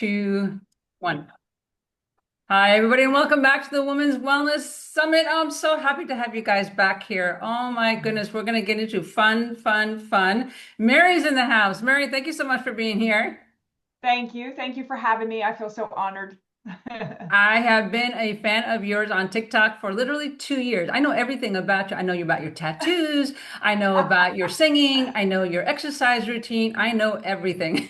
Two, one. Hi, everybody, and welcome back to the Women's Wellness Summit. I'm so happy to have you guys back here. Oh my goodness, we're going to get into fun, fun, fun. Mary's in the house. Mary, thank you so much for being here. Thank you. Thank you for having me. I feel so honored. I have been a fan of yours on TikTok for literally 2 years. I know everything about you. I know you about your tattoos. I know about your singing. I know your exercise routine. I know everything.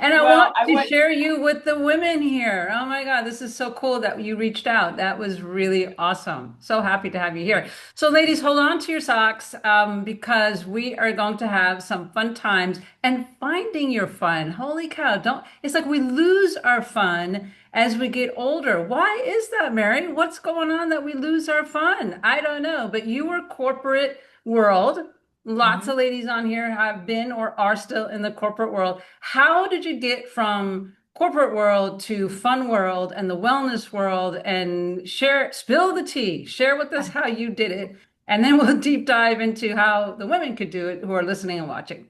And I want Well, I to would. share you with the women here. Oh my God, this is so cool that you reached out. That was really awesome. So happy to have you here. So, ladies, hold on to your socks because we are going to have some fun times and finding your fun. Holy cow, don't, it's like we lose our fun as we get older. Why is that, Mary? What's going on that we lose our fun? I don't know, but you were corporate world. Lots Mhm. of ladies on here have been or are still in the corporate world. How did you get from corporate world to fun world and the wellness world and spill the tea, share with us how you did it, and then we'll deep dive into how the women could do it who are listening and watching.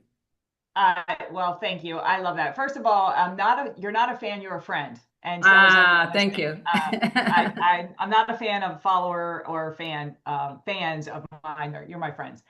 Well, thank you. I love that. First of all, you're not a fan, you're a friend. And so is everyone Ah, thank listening. you. I'm not a fan of follower or fans of mine. You're my friends.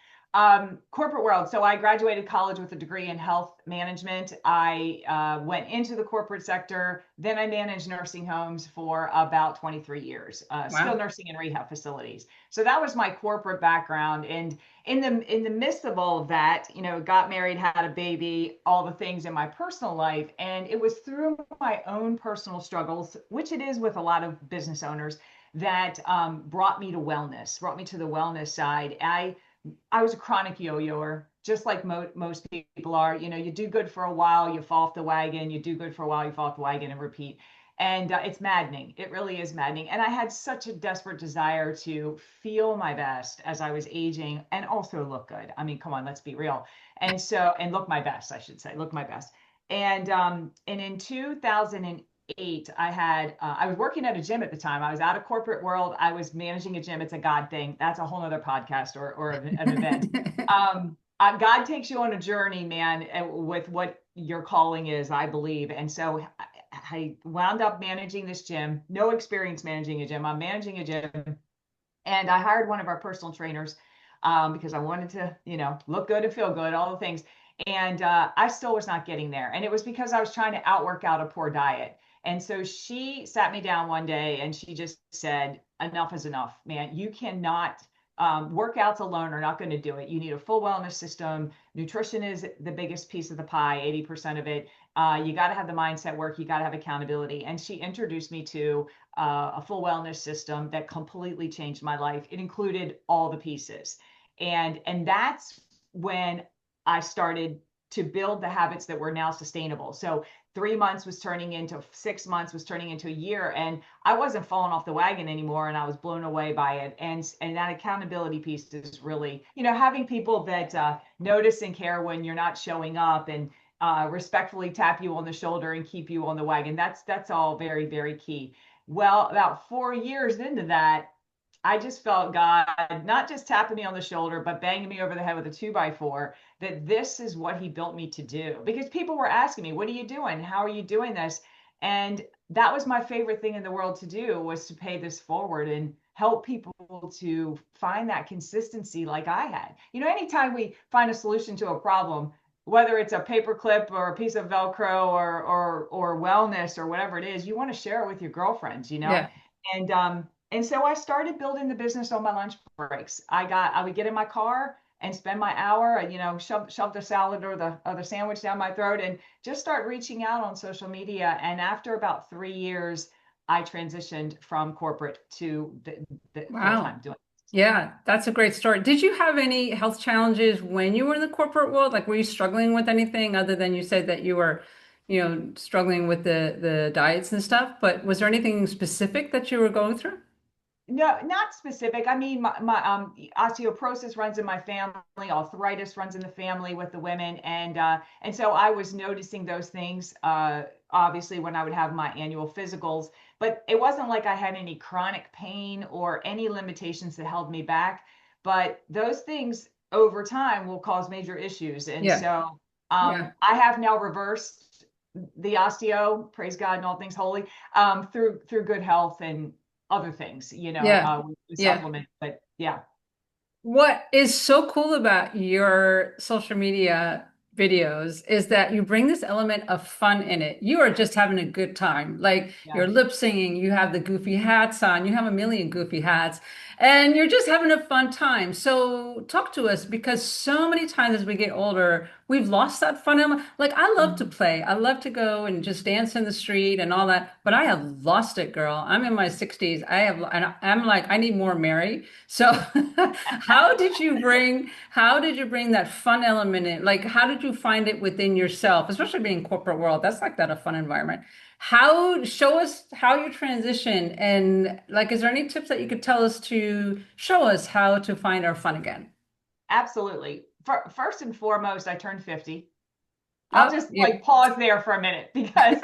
Corporate world. So I graduated college with a degree in health management. I went into the corporate sector. Then I managed nursing homes for about 23 years, skilled Wow. nursing and rehab facilities. So that was my corporate background. And in the midst of all of that, got married, had a baby, all the things in my personal life, and it was through my own personal struggles, which it is with a lot of business owners, that brought me to wellness, brought me to the wellness side. I was a chronic yo-yoer, just like most people are. You do good for a while, you fall off the wagon, you do good for a while, you fall off the wagon, and repeat. And it's maddening. It really is maddening. And I had such a desperate desire to feel my best as I was aging and also look good. I mean, come on, let's be real. And look my best, I should say, look my best. And in 2008, I was working at a gym at the time. I was out of corporate world. I was managing a gym. It's a God thing. That's a whole nother podcast or an event. God takes you on a journey, man, with what your calling is, I believe. And so I wound up managing this gym. No experience managing a gym. I'm managing a gym, and I hired one of our personal trainers because I wanted to, look good and feel good, all the things. And I still was not getting there. And it was because I was trying to outwork out a poor diet. And so she sat me down one day and she just said, enough is enough, man. You cannot, workouts alone are not going to do it. You need a full wellness system. Nutrition is the biggest piece of the pie, 80% of it. You got to have the mindset work. You got to have accountability. And she introduced me to a full wellness system that completely changed my life. It included all the pieces. And that's when I started to build the habits that were now sustainable. So 3 months was turning into 6 months, was turning into a year, and I wasn't falling off the wagon anymore, and I was blown away by it. And that accountability piece is really, having people that notice and care when you're not showing up, and respectfully tap you on the shoulder and keep you on the wagon. That's all very, very key. Well, about 4 years into that, I just felt God not just tapping me on the shoulder, but banging me over the head with a 2x4, that this is what He built me to do. Because people were asking me, what are you doing? How are you doing this? And that was my favorite thing in the world to do, was to pay this forward and help people to find that consistency like I had. Anytime we find a solution to a problem, whether it's a paper clip or a piece of Velcro or wellness or whatever it is, you want to share it with your girlfriends. Yeah. And so I started building the business on my lunch breaks. I would get in my car and spend my hour, shove the salad or the sandwich down my throat and just start reaching out on social media. And after about 3 years, I transitioned from corporate to the full Wow. time doing. Yeah, that's a great story. Did you have any health challenges when you were in the corporate world? Like, were you struggling with anything other than you said that you were, struggling with the diets and stuff? But was there anything specific that you were going through? No, not specific. I mean, my osteoporosis runs in my family, arthritis runs in the family with the women, and so I was noticing those things obviously when I would have my annual physicals, but it wasn't like I had any chronic pain or any limitations that held me back. But those things over time will cause major issues, and Yeah. so Yeah. I have now reversed the osteo, praise God and all things holy, through good health and other things, Yeah. with Yeah. supplement. But yeah, What is so cool about your social media videos is that you bring this element of fun in it. You are just having a good time. Like yeah, you're lip singing, you have the goofy hats on, you have a million goofy hats, and you're just having a fun time. So talk to us because so many times as we get older, we've lost that fun element. Like I love to mhm. play. I love to go and just dance in the street and all that, but I have lost it, girl. I'm in my 60s. And I'm like, I need more Mary. So how did you bring that fun element in? Like, how did you find it within yourself, especially being corporate world? That's like that a fun environment. How show us how you transition and like, is there any tips that you could tell us to show us how to find our fun again? Absolutely. First and foremost, I turned 50. I'll Oh, just yeah, like pause there for a minute because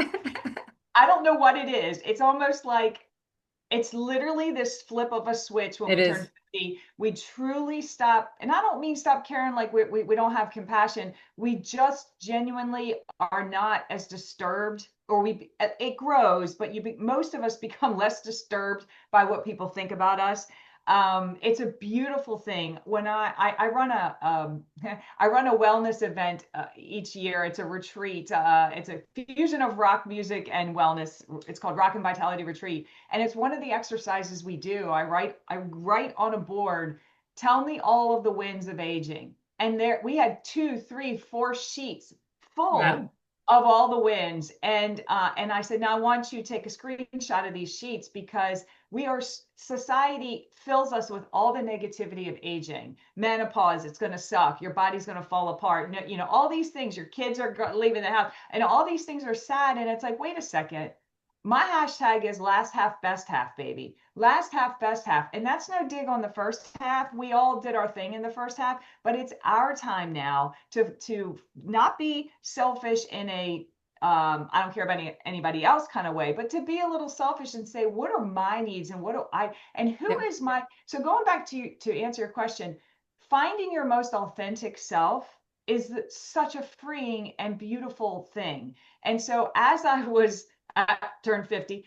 I don't know what it is. It's almost like it's literally this flip of a switch when it we turn is. 50. We truly stop, and I don't mean stop caring like we don't have compassion. We just genuinely are not as disturbed, or it grows, but most of us become less disturbed by what people think about us. It's a beautiful thing. When I run a I run a wellness event each year. It's a retreat. It's a fusion of rock music and wellness. It's called Rock and Vitality Retreat, and it's one of the exercises we do. I write on a board, tell me all of the wins of aging. And there we had two, three, four sheets full Wow. of all the wins. And I said, now I want you to take a screenshot of these sheets because we are society fills us with all the negativity of aging. Menopause, it's going to suck. Your body's going to fall apart. All these things. Your kids are leaving the house, and all these things are sad. And it's like, wait a second, my hashtag is last half, best half, baby. Last half, best half. And that's no dig on the first half. We all did our thing in the first half, but it's our time now to not be selfish in a I don't care about anybody else kind of way, but to be a little selfish and say, what are my needs and what do I and who Yeah. is my so going back to answer your question, finding your most authentic self is such a freeing and beautiful thing. And so as I was turned 50.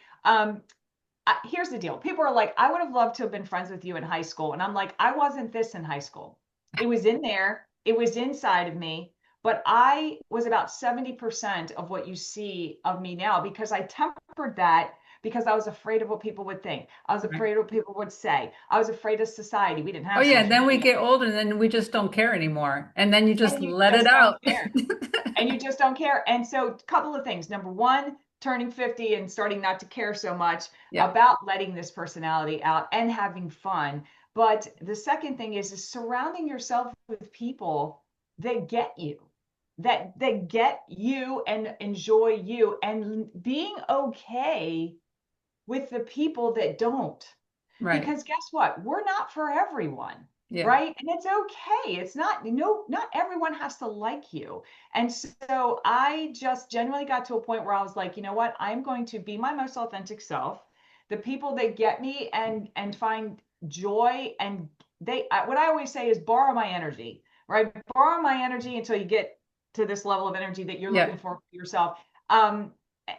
Here's the deal. People are like, I would have loved to have been friends with you in high school. And I'm like, I wasn't this in high school. It was in there, it was inside of me. But I was about 70% of what you see of me now because I tempered that because I was afraid of what people would think. I was Right. afraid of what people would say. I was afraid of society. We didn't Oh have yeah, social then we media. get older and then we just don't care anymore. And then you just And you let it just don't out. care. And you just don't care. And so, a couple of things. Number one, turning 50 and starting not to care so much Yeah, about letting this personality out and having fun. But the second thing is surrounding yourself with people that get you, that get you and enjoy you, and being okay with the people that don't. right. Because guess what? We're not for everyone, Yeah. right? And it's okay. It's not, no, not everyone has to like you. And so I just genuinely got to a point where I was like, you know what? I'm going to be my most authentic self. The people that get me and find joy, and what I always say is borrow my energy, right? Borrow my energy until you get to this level of energy that you're Yeah. looking for yourself. Um,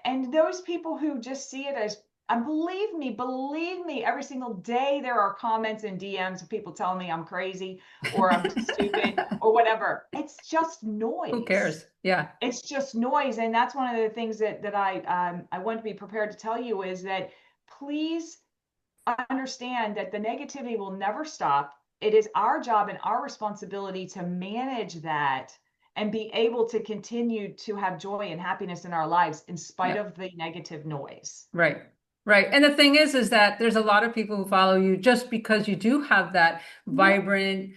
and those people who just see it as, and believe me, every single day there are comments and DMs of people telling me I'm crazy or I'm stupid or whatever. It's just Who noise. cares? Yeah. It's just noise, and that's one of the things that I want to be prepared to tell you is that please understand that the negativity will never stop. It is our job and our responsibility to manage that and be able to continue to have joy and happiness in our lives in spite Yeah. of the negative noise. Right. Right. And the thing is that there's a lot of people who follow you just because you do have that Mhm. vibrant,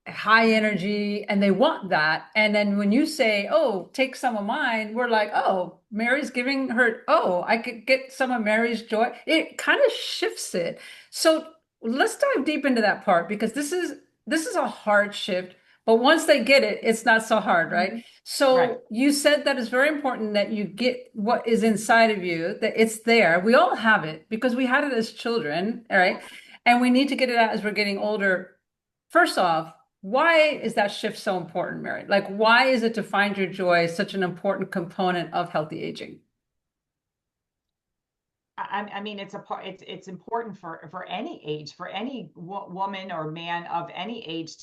high energy and they want that. And then when you say, oh, take some of mine, we're like, oh, Mary's giving her, oh, I could get some of Mary's joy. It kind of shifts it. So let's dive deep into that part because this is a hard shift. But once they get it, it's not so hard, right? Mhm. Right. So you said that it's very important that you get what is inside of you, that it's there. We all have it because we had it as children, all right? And we need to get it out as we're getting older. First off, Why is that shift so important, Mary? Like, why is it to find your joy such an important component of healthy aging? I mean, it's a part. It's important for any age, for any woman or man of any age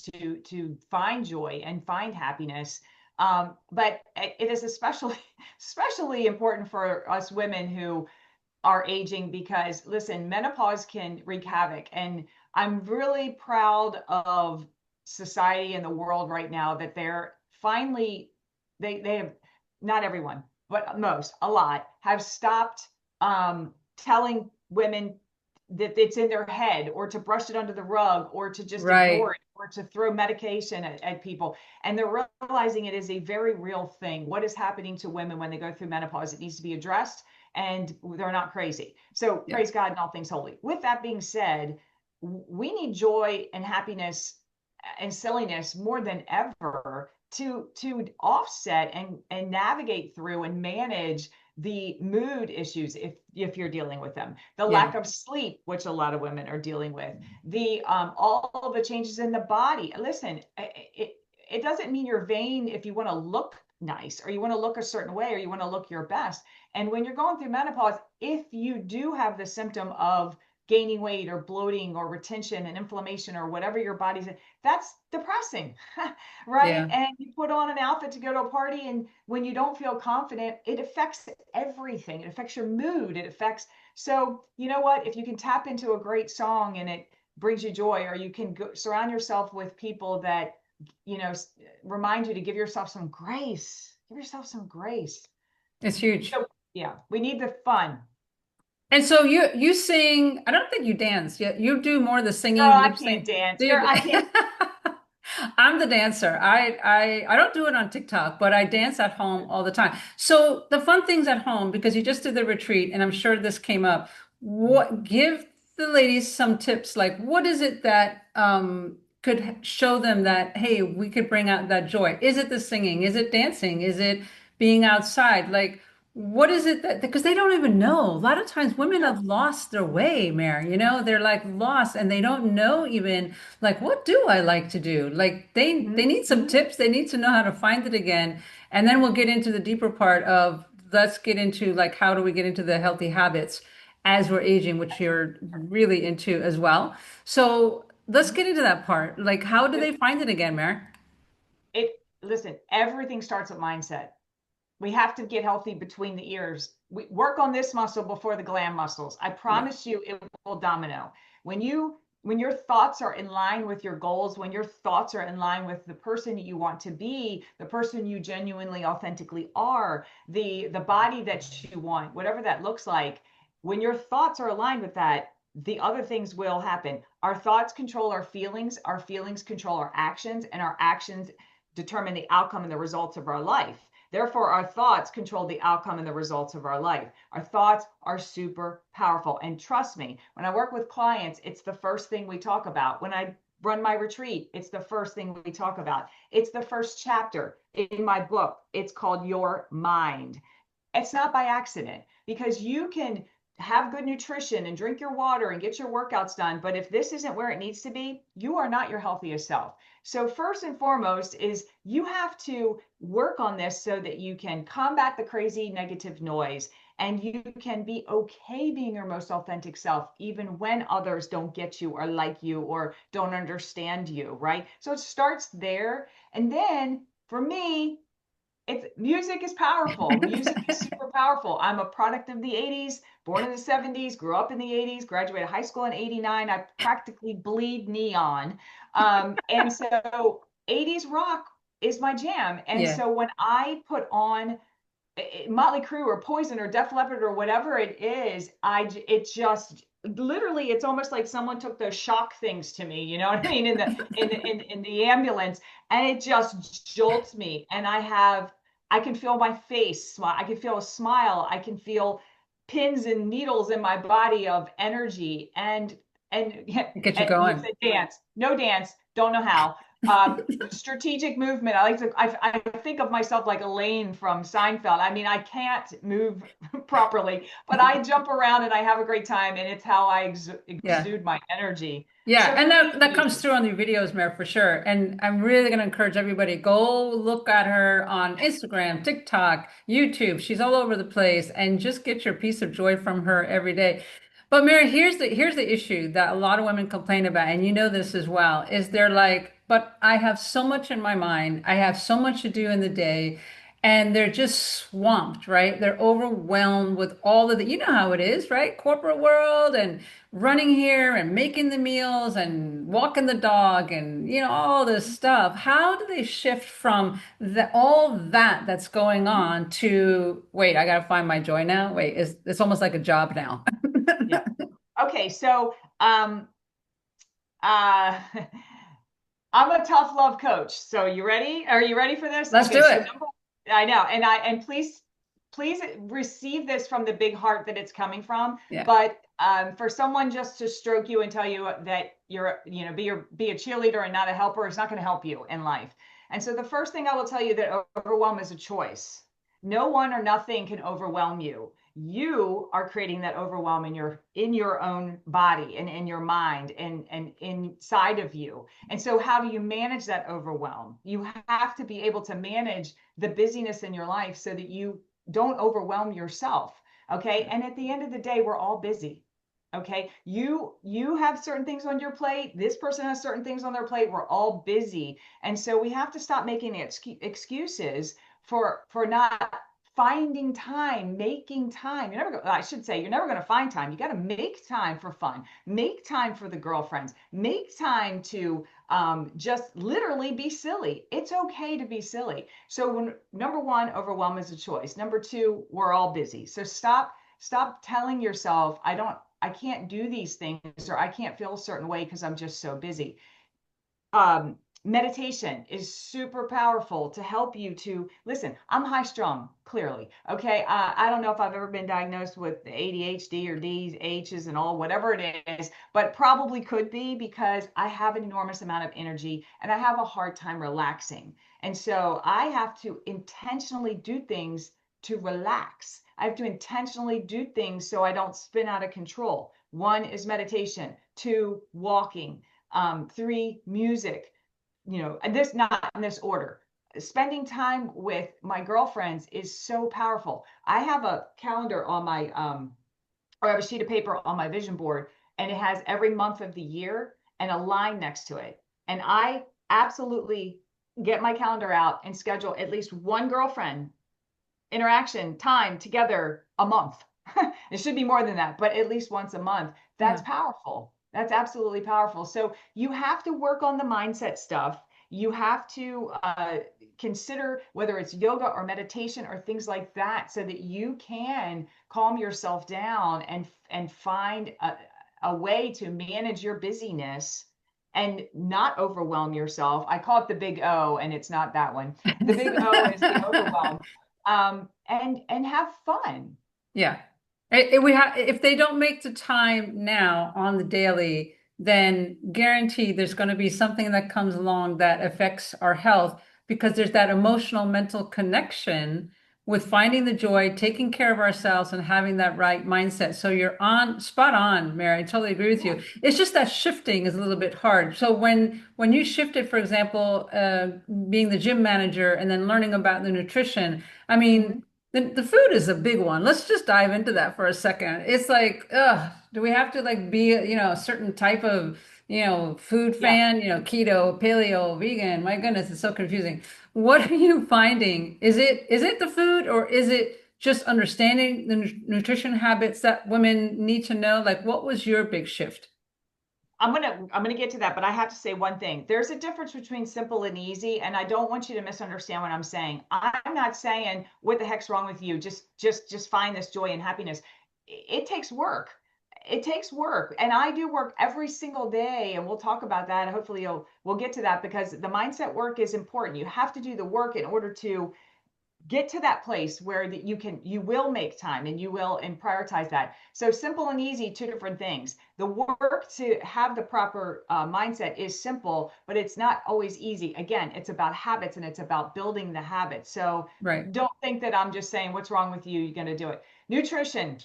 to find joy and find happiness. But it is especially especially important for us women who are aging because listen, menopause can wreak havoc. And I'm really proud of society and the world right now that they're finally they have, not everyone, but most, a lot, have stopped telling women that it's in their head or to brush it under the rug or to just ignore Right. it or to throw medication at people. And they're realizing it is a very real thing. What is happening to women when they go through menopause? It needs to be addressed, and they're not crazy. So Yeah. praise God and all things holy. With that being said, we need joy and happiness and silliness more than ever to offset and navigate through and manage the mood issues if you're dealing with them, the Yeah. lack of sleep, which a lot of women are dealing with, the all of the changes in the body. Listen, it doesn't mean you're vain if you want to look nice or you want to look a certain way or you want to look your best. And when you're going through menopause, if you do have the symptom of gaining weight or bloating or retention and inflammation or whatever your body's in, that's depressing, right? Yeah. And you put on an outfit to go to a party, and when you don't feel confident, it affects everything. It affects your mood. It affects, so you know what? If you can tap into a great song and it brings you joy, or you can surround yourself with people that, you know, remind you to give yourself some grace. Give yourself some grace. It's huge. So yeah, we need the fun. And so you sing, I don't think you dance yet. You do more of the Girl, singing, I lip can't sync. dance. Do you? Girl, I can't. I'm the dancer. I don't do it on TikTok, but I dance at home all the time. So the fun things at home, because you just did the retreat, and I'm sure this came up. What give the ladies some tips, like what is it that could show them that, hey, we could bring out that joy? Is it the singing? Is it dancing? Is it being outside? Like what is it that, because they don't even know. A lot of times women No. have lost their way, Mary. They're like lost and they don't know even like what do I like to do? Like they Mhm, need some mhm. tips. They need to know how to find it again. And then we'll get into the deeper part of let's get into like how do we get into the healthy habits as we're aging, which you're really into as well. So let's Mhm. get into that part. Like how do they find it again, Mary? It listen, everything starts with mindset. We have to get healthy between the ears. We work on this muscle before the gland muscles. I Yeah. promise you it will domino. When your thoughts are in line with your goals, when your thoughts are in line with the person you want to be, the person you genuinely authentically are, the body that you want, whatever that looks like, when your thoughts are aligned with that, the other things will happen. Our thoughts control our feelings control our actions, and our actions determine the outcome and the results of our life. Therefore, our thoughts control the outcome and the results of our life. Our thoughts are super powerful. And trust me, when I work with clients, it's the first thing we talk about. When I run my retreat, it's the first thing we talk about. It's the first chapter in my book. It's called Your Mind. It's not by accident because you can have good nutrition and drink your water and get your workouts done. But if this isn't where it needs to be, you are not your healthiest self. So, first and foremost, is you have to work on this so that you can combat the crazy negative noise and you can be okay being your most authentic self, even when others don't get you or like you or don't understand you, right? So, it starts there. And then for me, it's music is powerful. Music is super powerful. I'm a product of the 80s, born in the 70s, grew up in the 80s, graduated high school in 89. I practically bleed neon. And so 80s rock is my jam. And Yeah. so when I put on Motley Crue or Poison or Def Leppard or whatever it is, it just literally it's almost like someone took those shock things to me, you know what I mean, in the ambulance, and it just jolts me, and I can feel my face smile, I can feel a smile, I can feel pins and needles in my body of energy, and Get you you going. said dance, no dance, don't know how, Strategic movement. I think of myself like Elaine from Seinfeld. I mean, I can't move properly, but I jump around and I have a great time, and it's how I Yeah. exude my energy. Yeah, So and for that me, comes through on your videos, Mare, for sure. And I'm really going to encourage everybody, go look at her on Instagram, TikTok, YouTube. She's all over the place, and just get your piece of joy from her every day. But Mary, here's the issue that a lot of women complain about, and you know this as well, is they're like, but I have so much in my mind. I have so much to do in the day. And they're just swamped, right? They're overwhelmed with all of the, you know how it is, right? Corporate world and running here and making the meals and walking the dog and all this stuff. How do they shift from all that that's going on to, wait, I gotta find my joy now? Wait, it's almost like a job now. yeah. Okay, so uh, I'm a tough love coach. So you ready? Are you ready for this? Let's Okay, do so it. number, I know, and please receive this from the big heart that it's coming from. Yeah. But for someone just to stroke you and tell you that be a cheerleader and not a helper is not going to help you in life. And so the first thing I will tell you, that overwhelm is a choice. No one or nothing can overwhelm you. You are creating that overwhelm in your own body and in your mind and inside of you. And so how do you manage that overwhelm? You have to be able to manage the busyness in your life so that you don't overwhelm yourself. Okay? And at the end of the day, we're all busy. Okay? You have certain things on your plate. This person has certain things on their plate. We're all busy. And so we have to stop making excuses for not finding time, making time. You're never I should say, you're never going to find time. You got to make time for fun, make time for the girlfriends, make time to just literally be silly. It's okay to be silly. So when number one, overwhelm is a choice. Number two, we're all busy. So stop telling yourself, I can't do these things, or I can't feel a certain way because I'm just so busy. Meditation is super powerful to help you to listen. I'm high strung, clearly. Okay. I don't know if I've ever been diagnosed with ADHD or D's, H's, and all, whatever it is, but probably could be because I have an enormous amount of energy and I have a hard time relaxing. And so I have to intentionally do things to relax. I have to intentionally do things so I don't spin out of control. One is meditation, two, walking, three, music, and this not in this order. Spending time with my girlfriends is so powerful. I have a calendar on my or I have a sheet of paper on my vision board, and it has every month of the year and a line next to it. And I absolutely get my calendar out and schedule at least one girlfriend interaction time together a month. It should be more than that, but at least once a month. That's Yeah. powerful. That's absolutely powerful. So you have to work on the mindset stuff. You have to consider whether it's yoga or meditation or things like that, so that you can calm yourself down and find a way to manage your busyness and not overwhelm yourself. I call it the big O, and it's not that one. The big O is the overwhelm, and have fun. Yeah. We have, if they don't make the time now on the daily, then guaranteed there's going to be something that comes along that affects our health, because there's that emotional mental connection with finding the joy, taking care of ourselves, and having that right mindset. So you're on spot on, Mary. I totally agree with Yeah. you. It's just that shifting is a little bit hard. So when you shifted, for example, being the gym manager and then learning about the nutrition, I Mhm. mean, the food is a big one. Let's just dive into that for a second. It's like, do we have to like be, a certain type of, food Yeah. fan, keto, paleo, vegan? My goodness, it's so confusing. What are you finding? Is it the food, or is it just understanding the nutrition habits that women need to know? Like, what was your big shift? I'm gonna get to that, but I have to say one thing. There's a difference between simple and easy, and I don't want you to misunderstand what I'm saying. I'm not saying what the heck's wrong with you. Just find this joy and happiness. It takes work. It takes work, and I do work every single day, and we'll talk about that. Hopefully, we'll get to that, because the mindset work is important. You have to do the work in order to get to that place where that you will make time and you will and prioritize that. So simple and easy, two different things. The work to have the proper mindset is simple, but it's not always easy. Again, it's about habits and it's about building the habits. So Right. don't think that I'm just saying what's wrong with you, you're going to do it. Nutrition,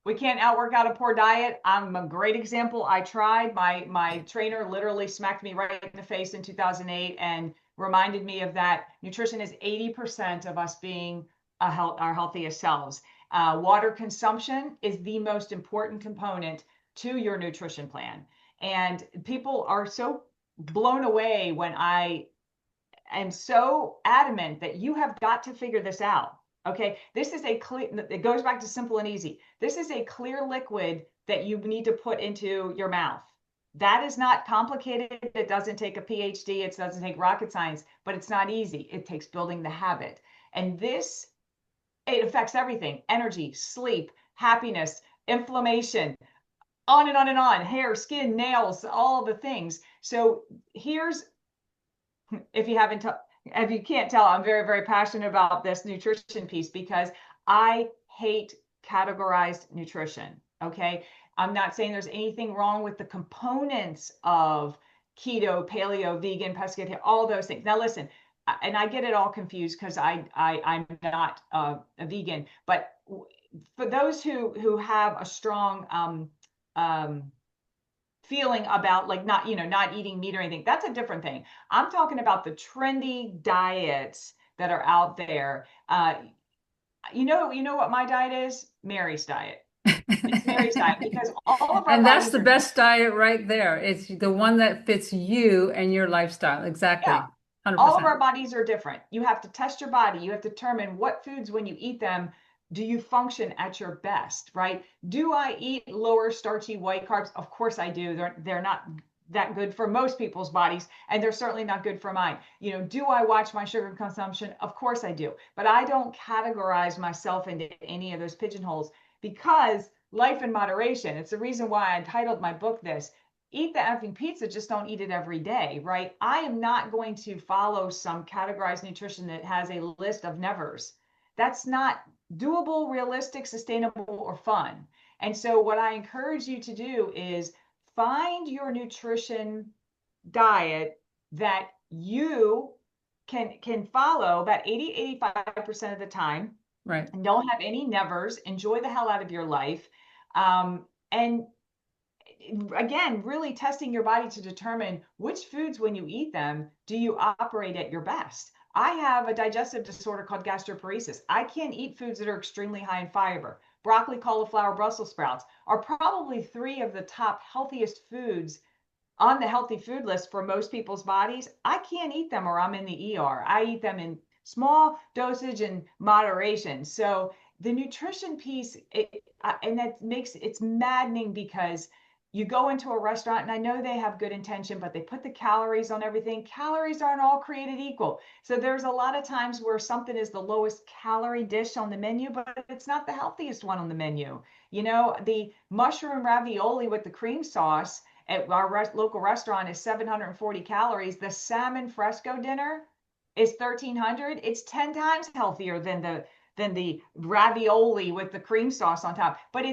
we can't outwork out a poor diet. I'm a great example. I tried. My trainer literally smacked me right in the face in 2008 and reminded me of that. Nutrition is 80% of us being our healthiest selves. Water consumption is the most important component to your nutrition plan. And people are so blown away when I am so adamant that you have got to figure this out. Okay, this is a clear, it goes back to simple and easy. This is a clear liquid that you need to put into your mouth. That is not complicated. It doesn't take a PhD, it doesn't take rocket science, but it's not easy. It takes building the habit. And this, it affects everything: energy, sleep, happiness, inflammation, on and on and on, hair, skin, nails, all the things. So here's, if you haven't if you can't tell, I'm very, very passionate about this nutrition piece because I hate categorized nutrition. Okay. I'm not saying there's anything wrong with the components of keto, paleo, vegan, pescatarian, all those things. Now, listen, and I get it all confused because I'm not a vegan, but for those who have a strong feeling about like not, not eating meat or anything, that's a different thing. I'm talking about the trendy diets that are out there. You know what my diet is? Mary's diet. It's Mary's diet because all of our And that's bodies the are different. best diet right there. It's the one that fits you and your lifestyle. Yeah. Exactly. All of 100%. our bodies are different. You have to test your body. You have to determine what foods, when you eat them, do you function at your best, right? Do I eat lower starchy white carbs? Of course I do. They're not that good for most people's bodies, and they're certainly not good for mine. Do I watch my sugar consumption? Of course I do. But I don't categorize myself into any of those pigeonholes because life in moderation. It's the reason why I titled my book this: Eat the effing pizza, just don't eat it every day, right? I am not going to follow some categorized nutrition that has a list of nevers. That's not doable, realistic, sustainable, or fun. And so, what I encourage you to do is find your nutrition diet that you can follow about 80-85% of the time Right. and don't have any nevers. Enjoy the hell out of your life. And again, really testing your body to determine which foods, when you eat them, do you operate at your best. I have a digestive disorder called gastroparesis. I can't eat foods that are extremely high in fiber. Broccoli, cauliflower, Brussels sprouts are probably three of the top healthiest foods on the healthy food list for most people's bodies. I can't eat them or I'm in the ER. I eat them in small dosage and moderation. So the nutrition piece, and that makes it's maddening because you go into a restaurant and I know they have good intention, but they put the calories on everything. Calories aren't all created equal. So there's a lot of times where something is the lowest calorie dish on the menu, but it's not the healthiest one on the menu. The mushroom ravioli with the cream sauce at our local restaurant is 740 calories. The salmon fresco dinner is 1300. It's 10 times healthier than the ravioli with the cream sauce on top. But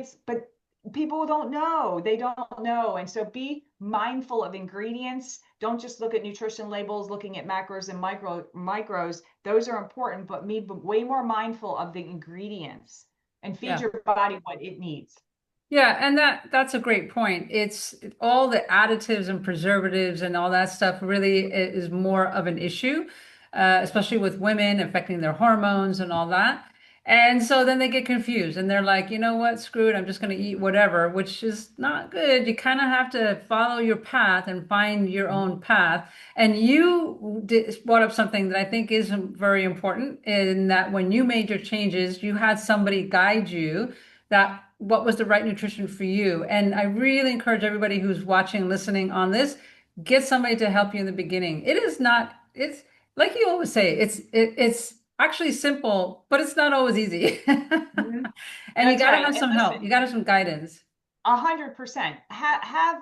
people don't know. They don't know. And so be mindful of ingredients. Don't just look at nutrition labels, looking at macros and micros. Those are important, but be way more mindful of the ingredients and feed Yeah. your body what it needs. Yeah, and that's a great point. It's all the additives and preservatives and all that stuff really is more of an issue, especially with women affecting their hormones and all that. And so then they get confused and they're like, you know what, screw it, I'm just going to eat whatever, which is not good. You kind of have to follow your path and find your own path. And you brought up something that I think is very important in that when you made your changes, you had somebody guide you that what was the right nutrition for you. And I really encourage everybody who's watching, listening on this, get somebody to help you in the beginning. It is not, it's like you always say, it's actually simple, but it's not always easy. Mhm. And you That's got to right. have And some help. listen, You got to have some guidance. 100%. Have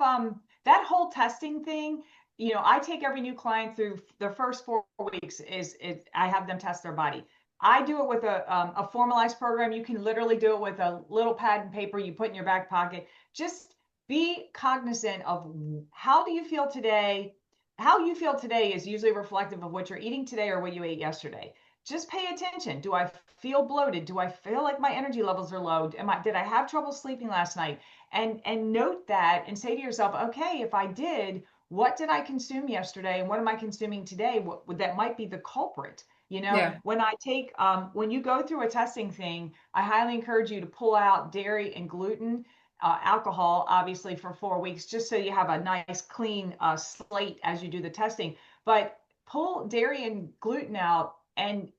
that whole testing thing. I take every new client through the first 4 weeks is I have them test their body. I do it with a formalized program. You can literally do it with a little pad and paper you put in your back pocket. Just be cognizant of how do you feel today. How you feel today is usually reflective of what you're eating today or what you ate yesterday. Just pay attention. Do I feel bloated? Do I feel like my energy levels are low? Did I have trouble sleeping last night? And note that and say to yourself, okay, if I did, what did I consume yesterday and what am I consuming today? What that might be the culprit. Yeah. When you go through a testing thing, I highly encourage you to pull out dairy and gluten, alcohol, obviously for 4 weeks, just so you have a nice clean slate as you do the testing. But pull dairy and gluten out and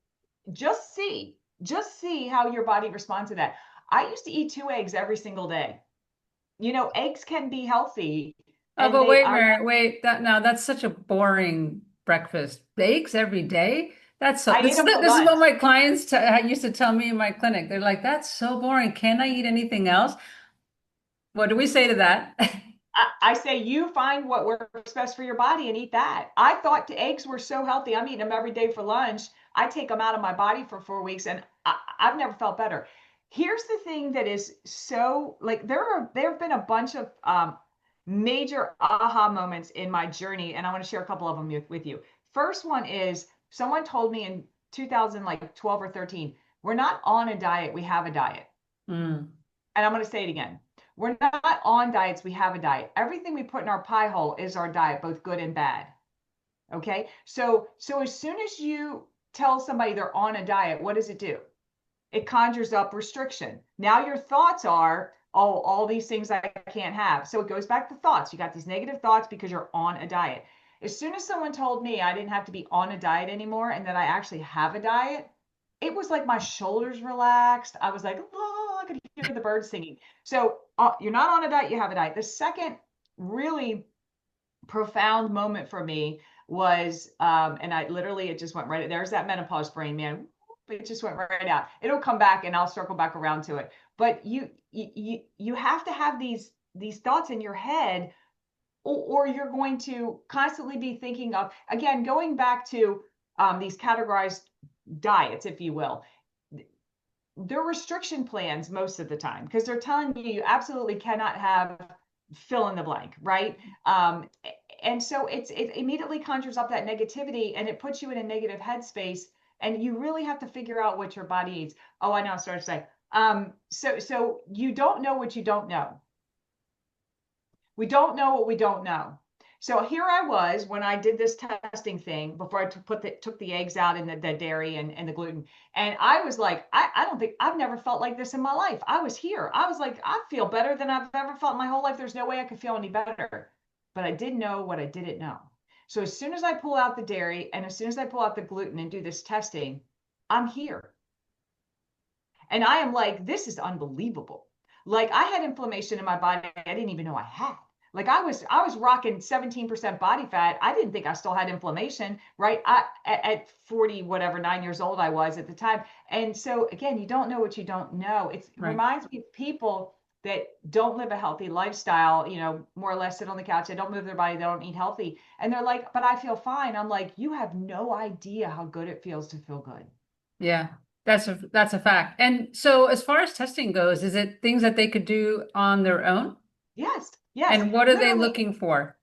just see how your body responds to that. I used to eat 2 eggs every single day. Eggs can be healthy Oh, and but they wait, are Mary, wait. That now that's such a boring breakfast. Eggs every day? That's so. I This ate is them for this is what lunch. my clients used to tell me in my clinic. They're like, "That's so boring. Can I eat anything else?" What do we say to that? I say you find what works best for your body and eat that. I thought the eggs were so healthy. I'm eating them every day for lunch. I take them out of my body for 4 weeks and I've never felt better. Here's the thing that is so like there have been a bunch of major aha moments in my journey, and I want to share a couple of them with you. First one is someone told me in 2012 or 13, we're not on a diet, we have a diet. Mm. And I'm going to say it again. We're not on diets, we have a diet. Everything we put in our pie hole is our diet, both good and bad. Okay? So as soon as you tell somebody they're on a diet, what does it do? It conjures up restriction. Now your thoughts are, oh, all these things I can't have. So it goes back to thoughts. You got these negative thoughts because you're on a diet. As soon as someone told me I didn't have to be on a diet anymore and that I actually have a diet, it was like my shoulders relaxed. I was like, oh, I could hear the birds singing. So you're not on a diet, you have a diet. The second really profound moment for me was, and I literally, it just went right, there's that menopause brain, man. It just went right out. It'll come back and I'll circle back around to it. But you have to have these thoughts in your head, or you're going to constantly be thinking of, again, going back to these categorized diets, if you will. They're restriction plans most of the time because they're telling you absolutely cannot have fill in the blank, right? And so it immediately conjures up that negativity and it puts you in a negative headspace. And you really have to figure out what your body needs. Oh, I know, I started to say. So you don't know what you don't know. We don't know what we don't know. So here I was when I did this testing thing before I took the eggs out and the dairy and the gluten. And I was like, I don't think I've never felt like this in my life. I was here. I was like, I feel better than I've ever felt in my whole life. There's no way I could feel any better. But I didn't know what I didn't know. So as soon as I pull out the dairy and as soon as I pull out the gluten and do this testing, I'm here. And I am like, this is unbelievable. Like I had inflammation in my body I didn't even know I had. Like I was rocking 17% body fat. I didn't think I still had inflammation, right? At 40, whatever, 9 years old I was at the time. And so again, you don't know what you don't know. It Right. reminds me of people that don't live a healthy lifestyle, more or less sit on the couch. They don't move their body. They don't eat healthy. And they're like, but I feel fine. I'm like, you have no idea how good it feels to feel good. Yeah. That's a fact. And so as far as testing goes, is it things that they could do on their own? Yes, yes. And what are they Literally, looking for?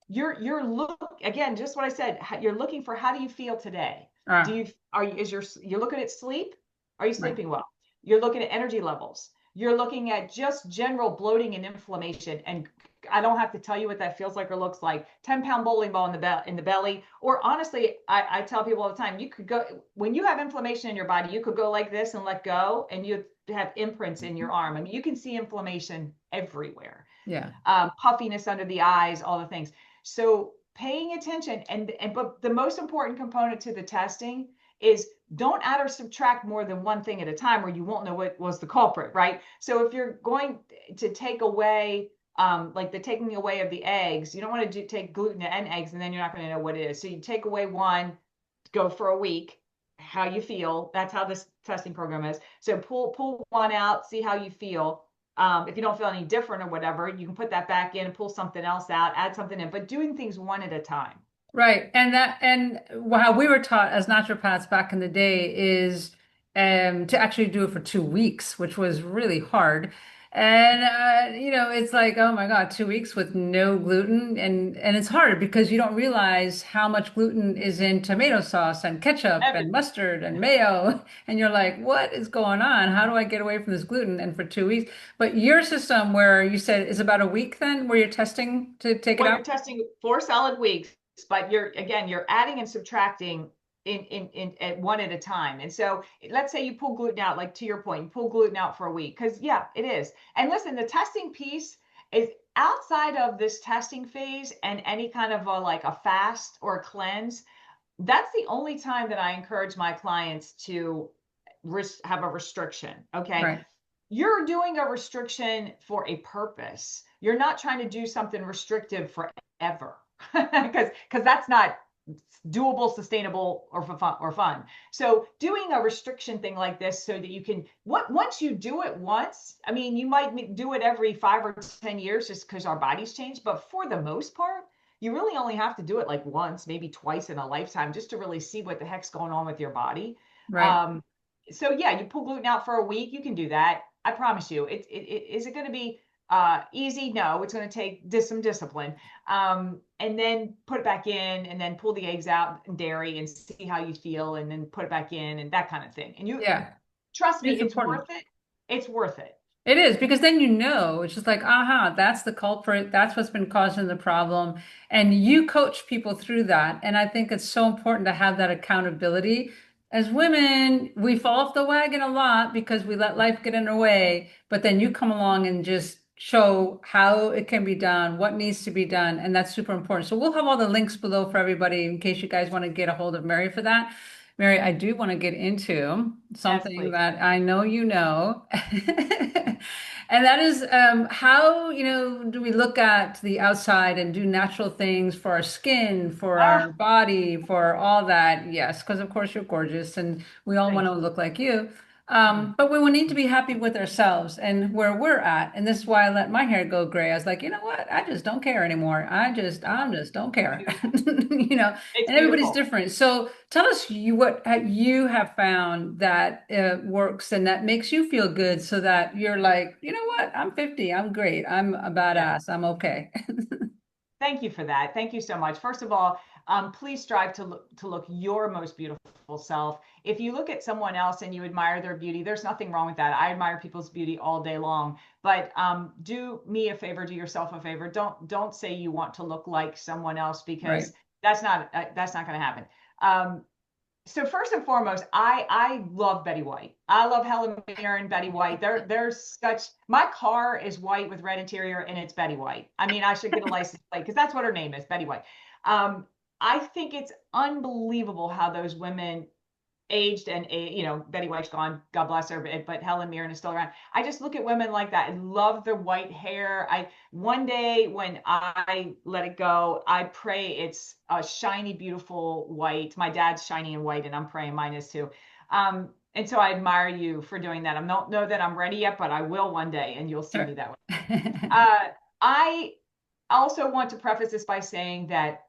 you're look again, just what I said. You're looking for how do you feel today? Do Ah, you are you is your you're looking at sleep? Are you right. sleeping well? You're looking at energy levels. You're looking at just general bloating and inflammation. And I don't have to tell you what that feels like or looks like. 10-pound bowling ball in the belly. Or honestly, I tell people all the time, you could go when you have inflammation in your body, you could go like this and let go, and you have imprints in your arm. I mean, you can see inflammation everywhere, Yeah. puffiness under the eyes, all the things. So paying attention but the most important component to the testing is don't add or subtract more than one thing at a time or you won't know what was the culprit, right? So if you're going to take away like the taking away of the eggs, you don't want to take gluten and eggs and then you're not going to know what it is. So you take away one, go for a week, how you feel. That's how this testing program is. So pull one out, see how you feel. If you don't feel any different or whatever, you can put that back in and pull something else out, add something in, but doing things one at a time. Right. And how we were taught as naturopaths back in the day is to actually do it for 2 weeks, which was really hard. And it's like, oh my God, 2 weeks with no gluten. And it's hard because you don't realize how much gluten is in tomato sauce and ketchup and Everything. mustard and mayo. And you're like, what is going on? How do I get away from this gluten? And for 2 weeks. But your system where you said is about a week then where you're testing to take it Well, you're out? testing 4 solid weeks, but you're adding and subtracting in at one at a time. And so let's say you pull gluten out, like to your point, you pull gluten out for a week, because yeah, it is. And listen, the testing piece is outside of this testing phase and any kind of like a fast or a cleanse. That's the only time that I encourage my clients to have a restriction. Okay. Right. You're doing a restriction for a purpose. You're not trying to do something restrictive forever because that's not doable, sustainable, or fun. So doing a restriction thing like this so that you can once you do it once, I mean, you might do it every 5 or 10 years just because our bodies change, but for the most part, you really only have to do it like once, maybe twice in a lifetime, just to really see what the heck's going on with your body. Right. Um, so yeah, you pull gluten out for a week, you can do that. I promise you. Is it going to be easy? No, it's going to take some discipline. And then put it back in, and then pull the eggs out and dairy and see how you feel, and then put it back in and that kind of thing. And you Yeah. trust me, It's it's important. worth it. It's worth it. It is because then it's just like, aha, that's the culprit. That's what's been causing the problem. And you coach people through that. And I think it's so important to have that accountability. As women, we fall off the wagon a lot because we let life get in our way. But then you come along and just show how it can be done, what needs to be done. And that's super important. So we'll have all the links below for everybody in case you guys want to get a hold of Mary for that. Mary, I do want to get into Yes, something please. that I know you know. And that is how, do we look at the outside and do natural things for our skin, for our Ah, body, for all that? Yes, because of course you're gorgeous and we all want thank to you. look like you. Mm. But we will need to be happy with ourselves and where we're at. And this is why I let my hair go gray. I was like, you know what? I just don't care anymore. I'm just don't care. Beautiful. It's And everybody's beautiful. different. So tell us what you have found that works and that makes you feel good so that you're like, you know what? I'm 50. I'm great. I'm a Yeah. badass. I'm okay. Thank you for that. Thank you so much. First of all, please strive to look your most beautiful self. If you look at someone else and you admire their beauty, there's nothing wrong with that. I admire people's beauty all day long. But do me a favor, do yourself a favor. Don't say you want to look like someone else, Right. because that's not going to happen. Um, so first and foremost, I love Betty White. I love Helen Mirren, Betty White. There's such, my car is white with red interior and it's Betty White. I mean, I should get a license plate because that's what her name is, Betty White. Um, I think it's unbelievable how those women aged, and Betty White's gone, God bless her, but Helen Mirren is still around. I just look at women like that and love their white hair. I One day when I let it go, I pray it's a shiny, beautiful white. My dad's shiny and white, and I'm praying mine is too. And so I admire you for doing that. I don't know that I'm ready yet, but I will one day, and you'll see me Sure. that way. I also want to preface this by saying that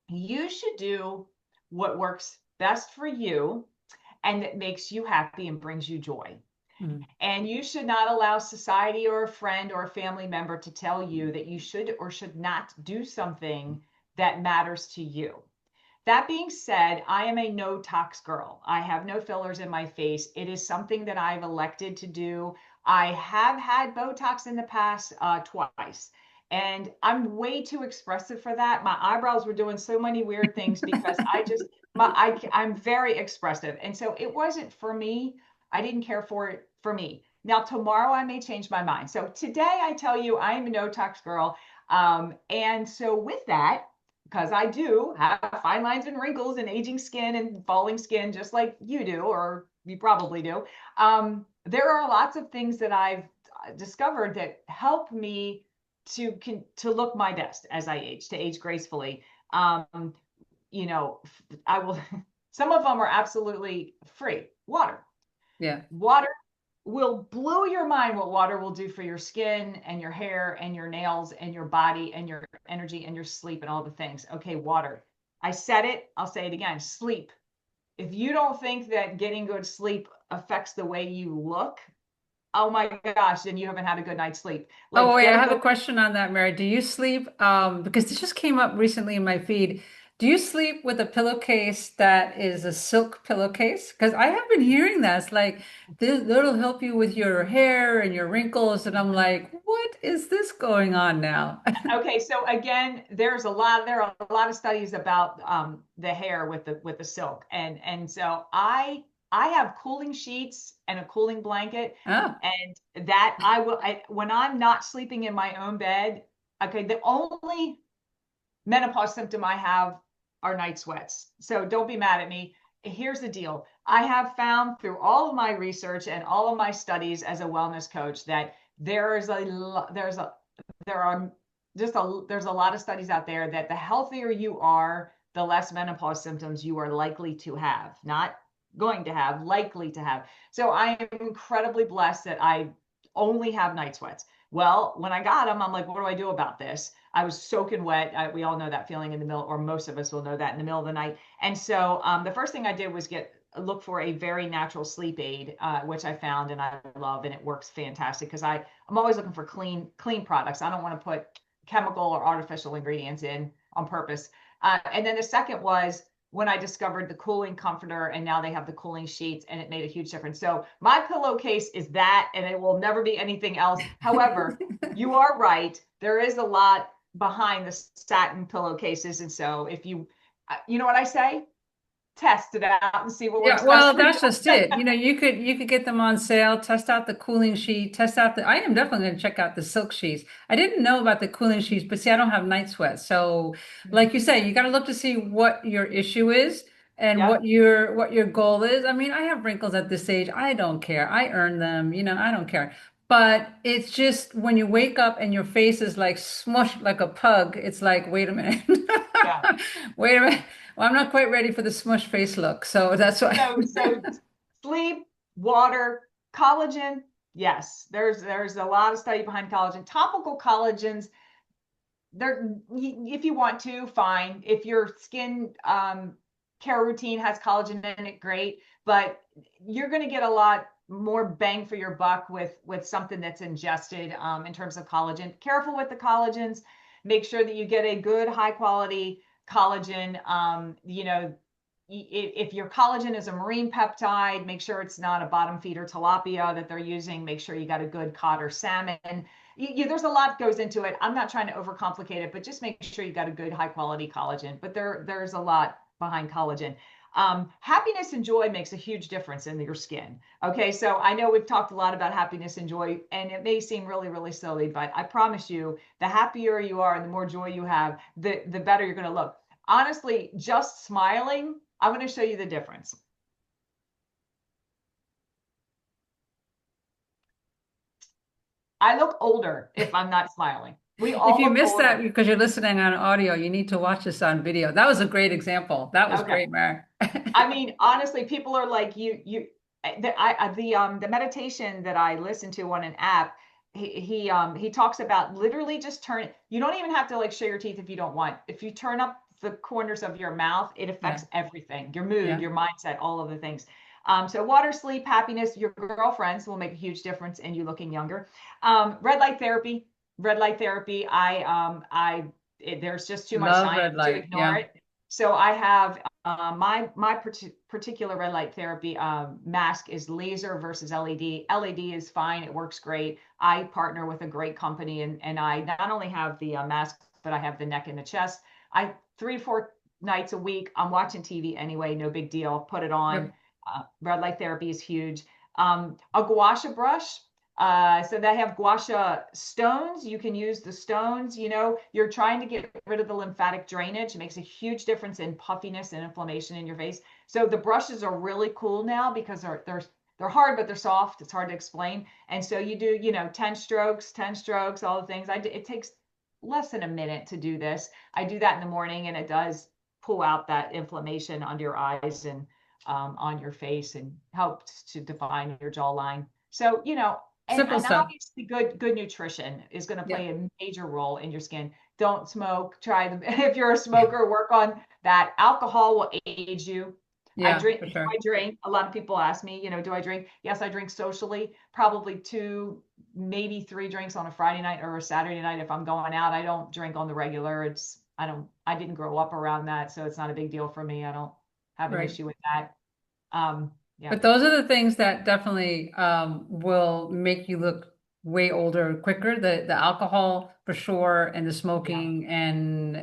you should do what works best for you and that makes you happy and brings you joy. Mm, And you should not allow society or a friend or a family member to tell you that you should or should not do something that matters to you. That being said, I am a no tox girl. I have no fillers in my face. It is something that I've elected to do. I have had Botox in the past twice, and I'm way too expressive for that. My eyebrows were doing so many weird things because I'm very expressive, and so it wasn't for me. I didn't care for it for me. Now tomorrow I may change my mind. So today I tell you I am a no tox girl. And so with that, because I do have fine lines and wrinkles and aging skin and falling skin, just like you do, or you probably do. There are lots of things that I've discovered that help me to look my best as I age, to age gracefully. Um, I will. Some of them are absolutely free. Water, yeah. water. will blow your mind what water will do for your skin and your hair and your nails and your body and your energy and your sleep and all the things. Okay, water. I said it, I'll say it again. Sleep. If you don't think that getting good sleep affects the way you look, oh my gosh, then you haven't had a good night's sleep. Oh, Like, wait, I get a have a good. question on that, Mary. Do you sleep, because this just came up recently in my feed. Do you sleep with a pillowcase that is a silk pillowcase? Because I have been hearing that. It's like that'll help you with your hair and your wrinkles. And I'm like, what is this going on now? Okay, so again, there are a lot of studies about the hair with the silk, and so I have cooling sheets and a cooling blanket, Oh, and that when I'm not sleeping in my own bed. Okay, the only menopause symptom I have are night sweats. So don't be mad at me. Here's the deal. I have found through all of my research and all of my studies as a wellness coach that there are there's a lot of studies out there that the healthier you are, the less menopause symptoms you are likely to have, not going to have, likely to have. So I am incredibly blessed that I only have night sweats. Well, when I got them, I'm like, what do I do about this? I was soaking wet. We all know that feeling in the middle, or most of us will know that in the middle of the night. And so the first thing I did was look for a very natural sleep aid, which I found and I love, and it works fantastic because I'm always looking for clean products. I don't want to put chemical or artificial ingredients in on purpose. And then the second was when I discovered the cooling comforter, and now they have the cooling sheets, and it made a huge difference. So my pillowcase is that, and it will never be anything else. However, you are right. There is a lot behind the satin pillowcases. And so if you know what I say? Test it out and see what yeah, works best well, for you. that's just it. You could get them on sale, test out the cooling sheet, test out the I am definitely going to check out the silk sheets. I didn't know about the cooling sheets, but see, I don't have night sweats. So, like you say, you got to look to see what your issue is and Yep. what your goal is. I mean, I have wrinkles at this age. I don't care. I earn them, I don't care. But it's just when you wake up and your face is like smushed like a pug, it's like, wait a minute. Yeah. Wait a minute. Well, I'm not quite ready for the smush face look, so that's why. So sleep, water, collagen. Yes, there's a lot of study behind collagen. Topical collagens, there if you want to, fine. If your skin care routine has collagen in it, great. But you're going to get a lot more bang for your buck with something that's ingested in terms of collagen. Careful with the collagens. Make sure that you get a good high quality collagen. If your collagen is a marine peptide, make sure it's not a bottom feeder tilapia that they're using. Make sure you got a good cod or salmon. There's a lot goes into it. I'm not trying to overcomplicate it, but just make sure you got a good high quality collagen. But there's a lot behind collagen. Happiness and joy makes a huge difference in your skin. Okay, so I know we've talked a lot about happiness and joy, and it may seem really, really silly, but I promise you, the happier you are and the more joy you have, the better you're going to look. Honestly, just smiling, I'm going to show you the difference. I look older if I'm not smiling. We If all you look missed that older. because you're listening on audio, you need to watch this on video. That was a great example. That was Okay. great, Mary. I mean, honestly, people are like the meditation that I listen to on an app. He talks about literally just turn. You don't even have to like show your teeth if you don't want. If you turn up the corners of your mouth, it Yeah, affects everything, your mood, yeah, your mindset, all of the things. So water, sleep, happiness, your girlfriends will make a huge difference in you looking younger. Red light therapy, red light therapy. There's just too much love science red to light. ignore Yeah, it. So I have my particular red light therapy mask is laser versus LED. LED is fine; it works great. I partner with a great company, and I not only have the mask, but I have the neck and the chest. I 3 to 4 nights a week. I'm watching TV anyway, no big deal. Put it on. yep, Red light therapy is huge. A gua sha brush. So they have gua sha stones. You can use the stones. You're trying to get rid of the lymphatic drainage. It makes a huge difference in puffiness and inflammation in your face. So the brushes are really cool now because they're hard, but they're soft. It's hard to explain. And so you do, 10 strokes, 10 strokes, all the things. It takes less than a minute to do this. I do that in the morning, and it does pull out that inflammation under your eyes and on your face, and helps to define your jawline. So, Simple and stuff. obviously good nutrition is going to Yeah. play a major role in your skin. Don't smoke. Try the, if you're a smoker, work on that. Alcohol will age you. I Yeah, drink, for do sure. I drink? A lot of people ask me, do I drink? Yes, I drink socially, probably two, maybe three drinks on a Friday night or a Saturday night if I'm going out. I don't drink on the regular. I didn't grow up around that, so it's not a big deal for me. I don't have an Right. issue with that. Yeah. But those are the things that definitely will make you look way older quicker. The alcohol for sure, and the Yeah. smoking, and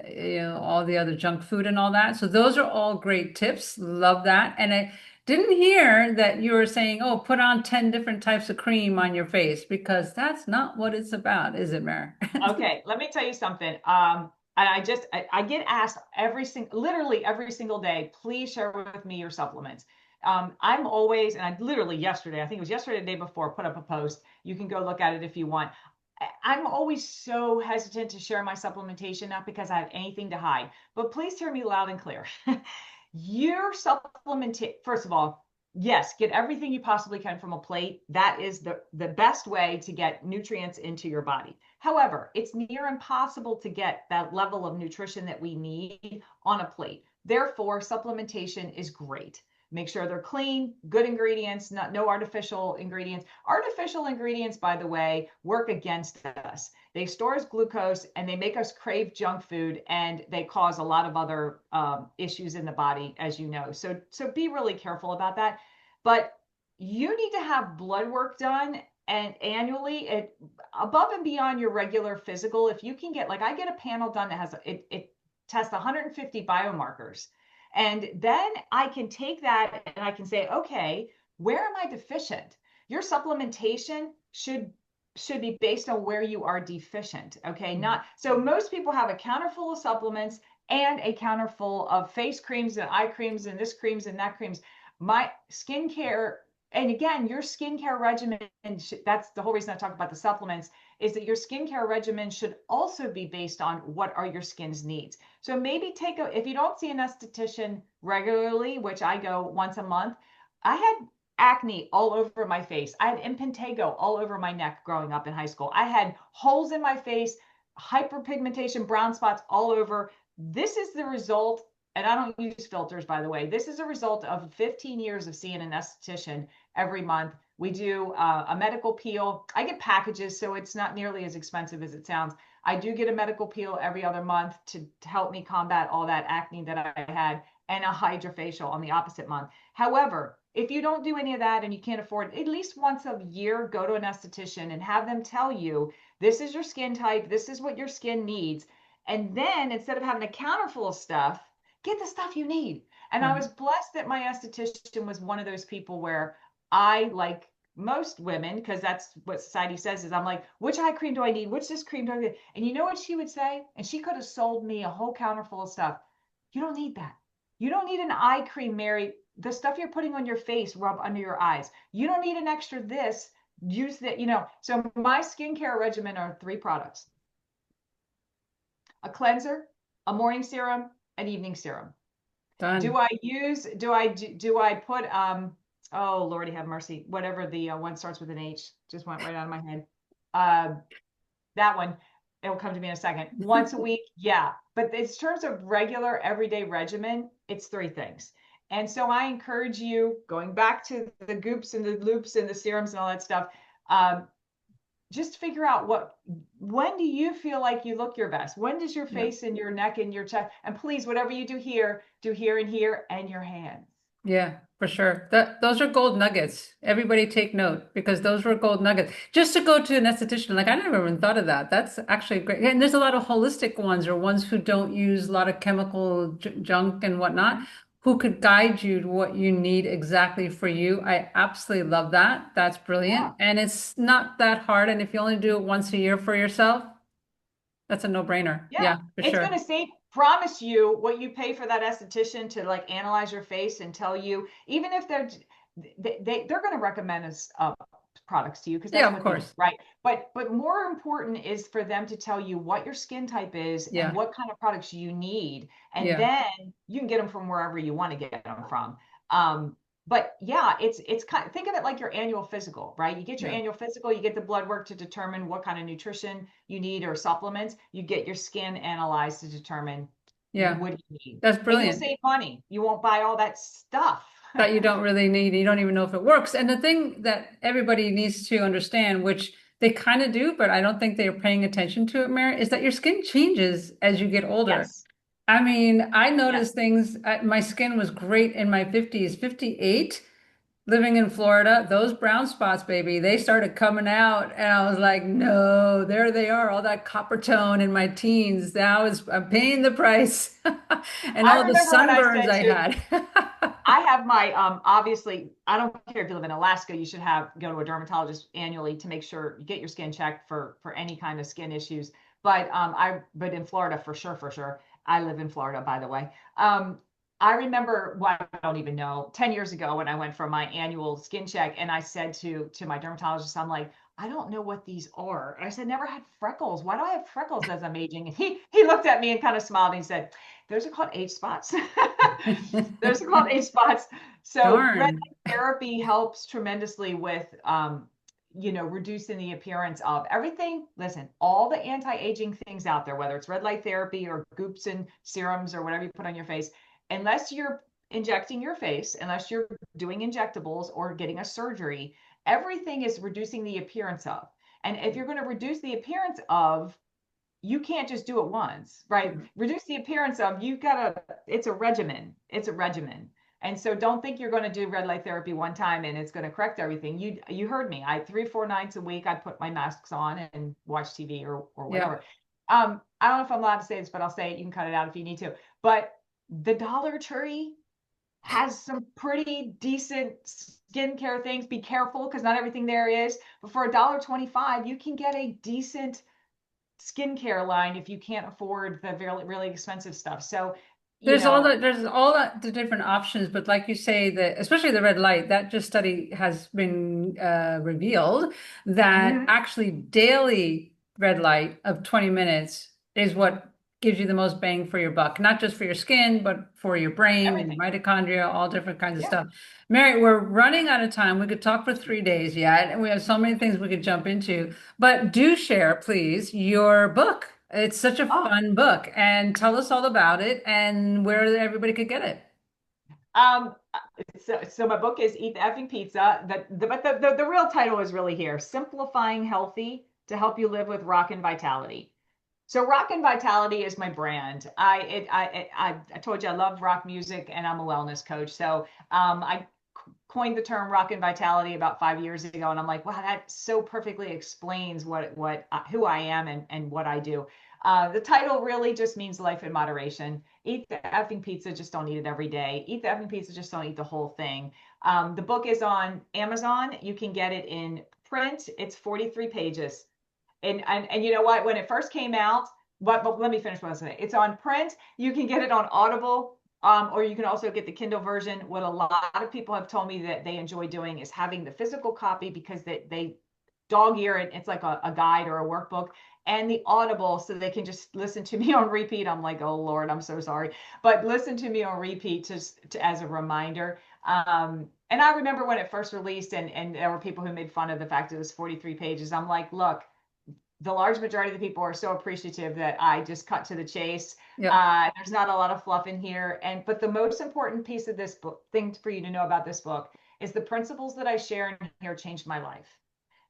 all the other junk food and all that. So those are all great tips. Love that. And I didn't hear that you were saying, "Oh, put on 10 different types of cream on your face," because that's not what it's about, is it, Mary? Okay, let me tell you something. And I get asked literally every single day, please share with me your supplements. I'm always, and I literally yesterday, I think it was yesterday, the day before, put up a post. You can go look at it if you want. I'm always so hesitant to share my supplementation, not because I have anything to hide, but please hear me loud and clear. Your supplement, first of all, yes, get everything you possibly can from a plate. That is the best way to get nutrients into your body. However, it's near impossible to get that level of nutrition that we need on a plate. Therefore, supplementation is great. Make sure they're clean, good ingredients, no artificial ingredients. Artificial ingredients, by the way, work against us. They store as glucose and they make us crave junk food, and they cause a lot of other issues in the body, as you know. So be really careful about that. But you need to have blood work done and annually, above and beyond your regular physical. If you can get, like, I get a panel done that has it tests 150 biomarkers, and then I can take that and I can say, okay, where am I deficient? Your supplementation should be based on where you are deficient. Okay, not so most people have a counter full of supplements and a counter full of face creams and eye creams and this creams and that creams. My skincare, and again, your skincare regimen, that's the whole reason I talk about the supplements, is that your skincare regimen should also be based on what are your skin's needs. So maybe if you don't see an esthetician regularly, which I go once a month. I had acne all over my face. I had impetigo all over my neck growing up in high school. I had holes in my face, hyperpigmentation, brown spots all over. This is the result, and I don't use filters, by the way. This is a result of 15 years of seeing an esthetician every month. We do a medical peel. I get packages, so it's not nearly as expensive as it sounds. I do get a medical peel every other month to help me combat all that acne that I had, and a hydrofacial on the opposite month. However, if you don't do any of that and you can't afford, at least once a year, go to an esthetician and have them tell you, this is your skin type, this is what your skin needs. And then instead of having a counter full of stuff, get the stuff you need. And I Right. was blessed that my esthetician was one of those people where I, like most women, because that's what society says, is I'm like, which eye cream do I need? Which this cream do I need? And you know what she would say? And she could have sold me a whole counter full of stuff. You don't need that. You don't need an eye cream, Mary. The stuff you're putting on your face, rub under your eyes. You don't need an extra this. Use that. So my skincare regimen are three products: a cleanser, a morning serum, an evening serum. Do Done. I use, do I put, oh, Lordy have mercy, whatever the one starts with an H, just went right out of my head. Uh, that one, it'll come to me in a second. Once a week, yeah. But in terms of regular everyday regimen, it's three things. And so I encourage you, going back to the goops and the loops and the serums and all that stuff, um, just figure out when do you feel like you look your best? When does your Yeah. face and your neck and your chest, and please, whatever you do here and here and your hands. Yeah, for sure. Those are gold nuggets. Everybody take note, because those were gold nuggets. Just to go to an esthetician, like I never even thought of that. That's actually great. And there's a lot of holistic ones, or ones who don't use a lot of chemical junk and whatnot, who could guide you to what you need exactly for you. I absolutely love that. That's Yeah. brilliant. And it's not that hard. And if you only do it once a year for yourself, that's a no-brainer. Yeah, Yeah, for it's going sure. to save, promise you what you pay for that esthetician to like analyze your face and tell you, even if they're going to recommend us products to you because Yeah, that's of what they do, course. right? But more important is for them to tell you what your skin type is and Yeah, what kind of products you need, and yeah. then you can get them from wherever you want to get them from. Um, but yeah, it's kind of, think of it like your annual physical, right? You get your Yeah. annual physical, you get the blood work to determine what kind of nutrition you need or supplements. You get your skin analyzed to determine Yeah. what you need. That's And you'll brilliant. save money. You won't buy all that stuff. That you don't really need. You don't even know if it works. And the thing that everybody needs to understand, which they kind of do, but I don't think they're paying attention to it, Mary, is that your skin changes as you get older. Yes. I mean, I Yes. noticed things, my skin was great in my 50s, 58, living in Florida. Those brown spots, baby, they started coming out. And I was like, no, there they are, all that copper tone in my teens. Now I'm paying the price. And I all the remember when I sunburns said I to had. I have my obviously I don't care if you live in Alaska, you should have go to a dermatologist annually to make sure you get your skin checked for any kind of skin issues. But in Florida for sure. I live in Florida, by the way. I remember, well, I don't even know, 10 years ago when I went for my annual skin check and I said to my dermatologist, I'm like, I don't know what these are. I said, never had freckles. Why do I have freckles as I'm aging? And he looked at me and kind of smiled and he said, those are called age spots. Those are called age spots. So red Darn. light therapy helps tremendously with, reducing the appearance of everything. Listen, all the anti-aging things out there, whether it's red light therapy or goops and serums or whatever you put on your face, unless you're injecting your face, unless you're doing injectables or getting a surgery, everything is reducing the appearance of. And if you're going to reduce the appearance of, you can't just do it once, right? Reduce the appearance of, you gotta, it's a regimen. It's a regimen. And so don't think you're going to do red light therapy one time and it's going to correct everything. You heard me. I 3 or 4 nights a week I put my masks on and watch TV or Yeah. whatever. I don't know if I'm allowed to say this, but I'll say it. You can cut it out if you need to. But the Dollar Tree has some pretty decent skincare things. Be careful because not everything there is. But for $1.25, you can get a decent skincare line if you can't afford the really, really expensive stuff. So, you know, There's all the different options, but like you say, that especially the red light, that just study has been revealed that mhm, actually daily red light of 20 minutes is what gives you the most bang for your buck, not just for your skin, but for your brain and everything. mitochondria, all different kinds of Yeah. stuff. Mary, we're running out of time. We could talk for 3 days yet, and we have so many things we could jump into. But do share, please, your book. It's such a Oh, fun book, and tell us all about it and where everybody could get it. um, so my book is Eat the Effing Pizza. But the real title is really here: Simplifying Healthy to Help You Live with Rock and Vitality. So rock and vitality is my brand. I told you I love rock music and I'm a wellness coach. So I coined the term rock and vitality about 5 years ago, and I'm like, wow, that so perfectly explains what who I am and what I do. The title really just means life in moderation. Eat the effing pizza, just don't eat it every day. Eat the effing pizza, just don't eat the whole thing. The book is on Amazon. You can get it in print. It's 43 pages. And you know what? When it first came out, but let me finish what I was saying. It's on print. You can get it on Audible, or you can also get the Kindle version. What a lot of people have told me that they enjoy doing is having the physical copy because they dog ear it. It's like a guide or a workbook, and the Audible so they can just listen to me on repeat. I'm like, oh Lord, I'm so sorry, but listen to me on repeat to as a reminder. And I remember when it first released, and there were people who made fun of the fact it was 43 pages. I'm like, look, the large majority of the people are so appreciative that I just cut to the chase. Yep. There's not a lot of fluff in here, and but the most important piece of this book, thing for you to know about this book, is the principles that I share in here changed my life.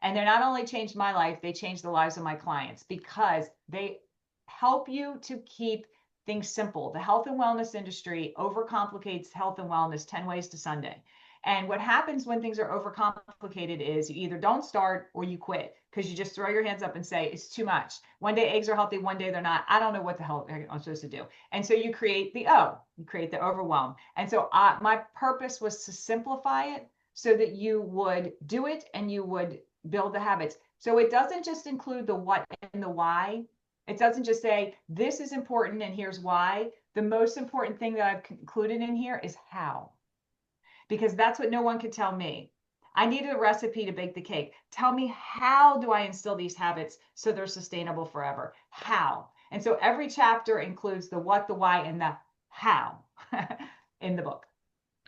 And they're not only changed my life, they changed the lives of my clients because they help you to keep things simple. The health and wellness industry overcomplicates health and wellness 10 ways to Sunday. And what happens when things are overcomplicated is you either don't start or you quit because you just throw your hands up and say, it's too much. One day eggs are healthy, one day they're not. I don't know what the hell I'm supposed to do. And so you create you create the overwhelm. And so my purpose was to simplify it so that you would do it and you would build the habits. So it doesn't just include the what and the why. It doesn't just say, this is important and here's why. The most important thing that I've included in here is how, because that's what no one could tell me. I needed a recipe to bake the cake. Tell me, how do I instill these habits so they're sustainable forever? How? And so every chapter includes the what, the why, and the how in the book.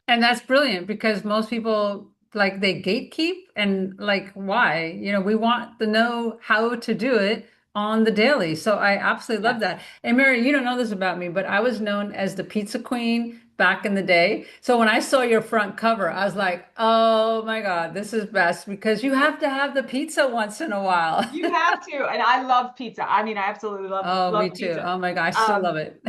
And that's brilliant because most people like they gatekeep and like why? You know, we want to know how to do it on the daily. So I absolutely love Yes. that. And Mary, you don't know this about me, but I was known as the pizza queen back in the day. So when I saw your front cover, I was like, "Oh my God, this is best because you have to have the pizza once in a while." You have to, and I love pizza. I mean, I absolutely Oh, me love too. pizza. Oh my God, I still love Um, it.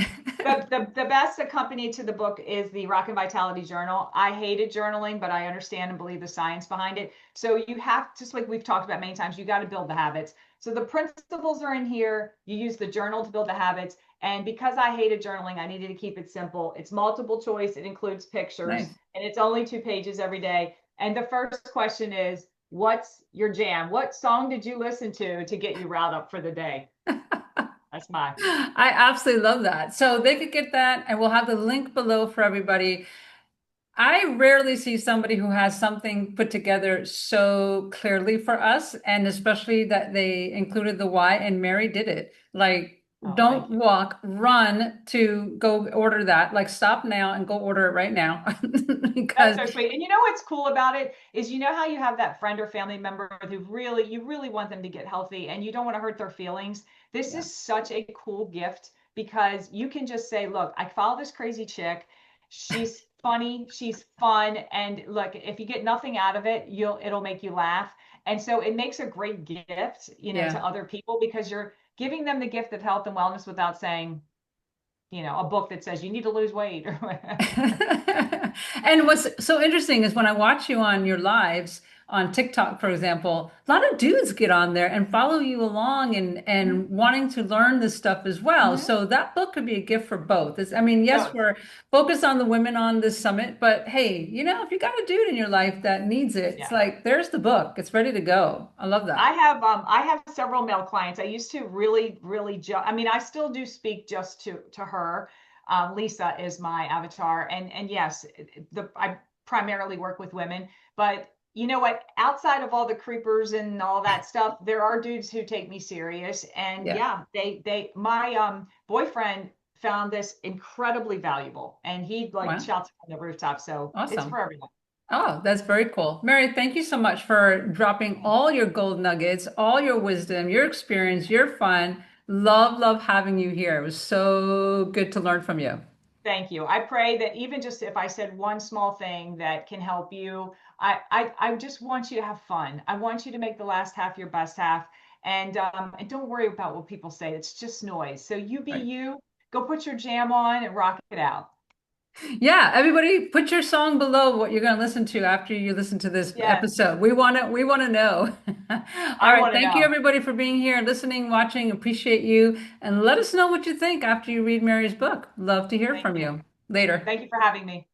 the best accompaniment to the book is the Rock and Vitality Journal. I hated journaling, but I understand and believe the science behind it. So you have, just like we've talked about many times, you got to build the habits. So the principles are in here. You use the journal to build the habits. And because I hated journaling, I needed to keep it simple. It's multiple choice. It includes pictures, Nice. and it's only 2 pages every day. And the first question is, what's your jam? What song did you listen to get you riled up for the day? That's my. I absolutely love that. So they could get that, and we'll have the link below for everybody. I rarely see somebody who has something put together so clearly for us, and especially that they included the why, and Mary did it. Like, Oh, don't thank you. walk, run to go order that. Like, stop now and go order it right now. That's Because, so sweet. And you know what's cool about it is you know how you have that friend or family member who really you really want them to get healthy and you don't want to hurt their feelings. This yeah, is such a cool gift because you can just say, "Look, I follow this crazy chick. She's funny, she's fun, and look, if you get nothing out of it, it'll make you laugh." And so it makes a great gift, to yeah. other people because you're giving them the gift of health and wellness without saying, a book that says you need to lose weight or whatever. And what's so interesting is when I watch you on your lives on TikTok, for example, a lot of dudes get on there and follow you along and wanting to learn this stuff as well. Mm-hmm. So that book could be a gift for both. I mean, yes, No, we're focused on the women on this summit, but hey, if you got a dude in your life that needs it, it's yeah. like there's the book. It's ready to go. I love that. I have several male clients. I used to really I mean, I still do speak just to her. Lisa is my avatar, and yes, I primarily work with women, but you know what? Outside of all the creepers and all that stuff, there are dudes who take me serious, and Yeah. yeah, they my boyfriend found this incredibly valuable, and he like Wow. shouts from the rooftop. So it's Awesome. for everyone. Oh, that's very cool. Mary, thank you so much for dropping all your gold nuggets, all your wisdom, your experience, your fun. Love, love having you here. It was so good to learn from you. Thank you. I pray that even just if I said one small thing that can help you, I just want you to have fun. I want you to make the last half your best half, and don't worry about what people say. It's just noise. So you be Right. you. Go put your jam on and rock it out. Yeah, everybody put your song below what you're going to listen to after you listen to this Yes, episode. We want to know. All I right, want to thank you know. everybody for being here, listening, watching. Appreciate you. And let us know what you think after you read Mary's book. Love to hear Thank from you. you. Later. Thank you for having me.